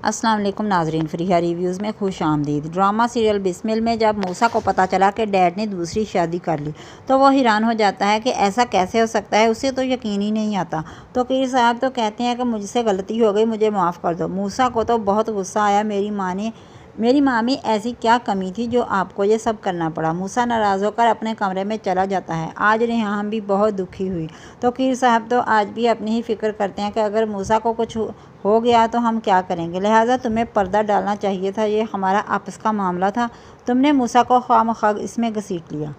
अस्सलाम वालेकुम नाजरीन, फ़रीहा रिव्यूज़ में खुश आमदीद। ड्रामा सीरियल बिस्मिल में जब मूसा को पता चला कि डैड ने दूसरी शादी कर ली तो वो हैरान हो जाता है कि ऐसा कैसे हो सकता है, उसे तो यकीन ही नहीं आता। तो कीर साहब तो कहते हैं कि मुझसे गलती हो गई, मुझे माफ़ कर दो। मूसा को तो बहुत गुस्सा आया, मेरी माँ में ऐसी क्या कमी थी जो आपको ये सब करना पड़ा। मूसा नाराज़ होकर अपने कमरे में चला जाता है। आज रेहान भी बहुत दुखी हुई। तो कीर साहब तो आज भी अपनी ही फ़िक्र करते हैं कि अगर मूसा को कुछ हो गया तो हम क्या करेंगे, लिहाजा तुम्हें पर्दा डालना चाहिए था, ये हमारा आपस का मामला था, तुमने मूसा को खामखा इसमें घसीट लिया।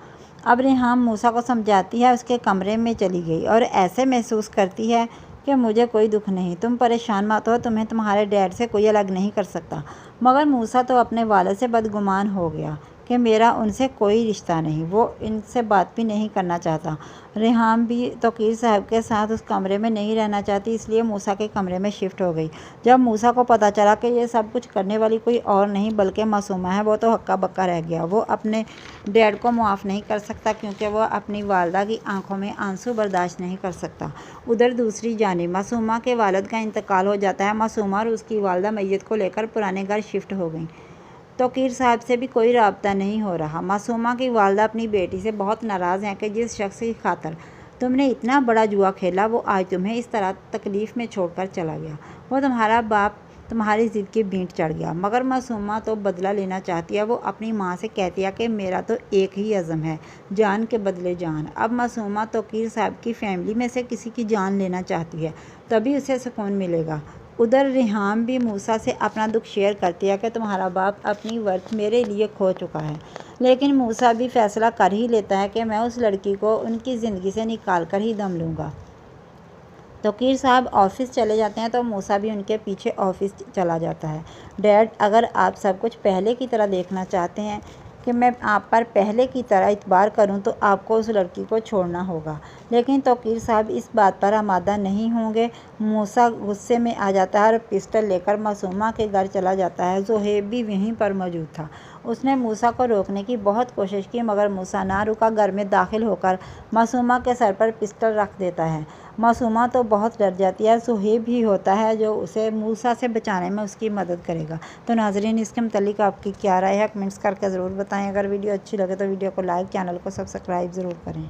अब रेहान मूसा को समझाती है, उसके कमरे में चली गई और ऐसे महसूस करती है कि मुझे कोई दुख नहीं, तुम परेशान मत हो, तुम्हें तुम्हारे डैड से कोई अलग नहीं कर सकता। मगर मूसा तो अपने वालिद से बदगुमान हो गया कि मेरा उनसे कोई रिश्ता नहीं, वो इनसे बात भी नहीं करना चाहता। रेहान भी तौकीर साहब के साथ उस कमरे में नहीं रहना चाहती, इसलिए मूसा के कमरे में शिफ्ट हो गई। जब मूसा को पता चला कि ये सब कुछ करने वाली कोई और नहीं बल्कि मासूमा है, वो तो हक्का बक्का रह गया। वो अपने डैड को माफ़ नहीं कर सकता क्योंकि वह अपनी वालदा की आंखों में आंसू बर्दाश्त नहीं कर सकता। उधर दूसरी जानिब मासूमा के वालिद का इंतकाल हो जाता है। मासूमा और उसकी वालदा मैयत को लेकर पुराने घर शिफ्ट हो गई। तौकीर साहब से भी कोई राब्ता नहीं हो रहा। मासूमा की वालदा अपनी बेटी से बहुत नाराज़ हैं कि जिस शख्स की खातर तुमने इतना बड़ा जुआ खेला वो आज तुम्हें इस तरह तकलीफ़ में छोड़कर चला गया। वो तुम्हारा बाप तुम्हारी ज़िद की भींट चढ़ गया। मगर मासूमा तो बदला लेना चाहती है। वो अपनी माँ से कहती है कि मेरा तो एक ही अज़म है, जान के बदले जान। अब मासूमा तौकीर साहब की फ़ैमिली में से किसी की जान लेना चाहती है, तभी उसे सुकून मिलेगा। उधर रेहान भी मूसा से अपना दुख शेयर करती है कि तुम्हारा बाप अपनी वर्थ मेरे लिए खो चुका है। लेकिन मूसा भी फैसला कर ही लेता है कि मैं उस लड़की को उनकी ज़िंदगी से निकाल कर ही दम लूँगा। तौकीर साहब ऑफ़िस चले जाते हैं तो मूसा भी उनके पीछे ऑफ़िस चला जाता है। डैड, अगर आप सब कुछ पहले की तरह देखना चाहते हैं कि मैं आप पर पहले की तरह इतबार करूं तो आपको उस लड़की को छोड़ना होगा। लेकिन तौकीर साहब इस बात पर आमादा नहीं होंगे। मूसा गुस्से में आ जाता है और पिस्टल लेकर मासूमा के घर चला जाता है। ज़ुहैब भी वहीं पर मौजूद था। उसने मूसा को रोकने की बहुत कोशिश की मगर मूसा ना रुका। घर में दाखिल होकर मासूमा के सर पर पिस्टल रख देता है। मासूमा तो बहुत डर जाती है। ज़ुहैब ही होता है जो उसे मूसा से बचाने में उसकी मदद करेगा। तो नाज़रीन, इसके मुतालिक आपकी क्या राय है, कमेंट्स करके ज़रूर बताएं। अगर वीडियो अच्छी लगे तो वीडियो को लाइक, चैनल को सब्सक्राइब ज़रूर करें।